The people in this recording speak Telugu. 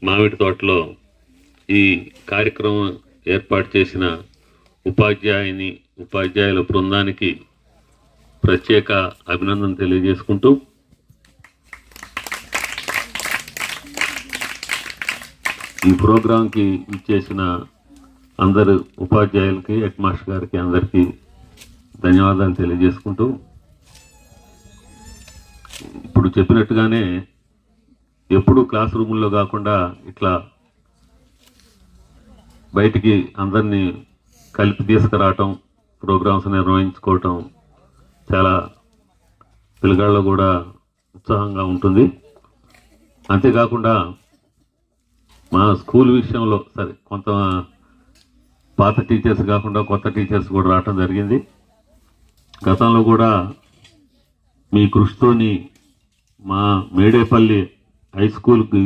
మామిడి తోటలో ఈ కార్యక్రమం ఏర్పాటు చేసిన ఉపాధ్యాయుల బృందానికి ప్రత్యేక అభినందన తెలియజేసుకుంటూ ఈ ప్రోగ్రాంకి ఇచ్చేసిన అందరు ఉపాధ్యాయులకి, హెడ్ మాస్టర్ గారికి అందరికీ ధన్యవాదాలు తెలియజేసుకుంటూ, ఇప్పుడు చెప్పినట్టుగానే ఎప్పుడు క్లాస్ రూముల్లో కాకుండా ఇట్లా బయటికి అందరినీ కలిపి తీసుకురావటం, ప్రోగ్రామ్స్ నిర్వహించుకోవటం చాలా పిల్లగాళ్ళలో కూడా ఉత్సాహంగా ఉంటుంది. అంతేకాకుండా మా స్కూల్ విషయంలో సరే కొంత పాత టీచర్స్ కాకుండా కొత్త టీచర్స్ కూడా రావటం జరిగింది. గతంలో కూడా మీ కృషితోని మా మేడేపల్లి హై స్కూల్కి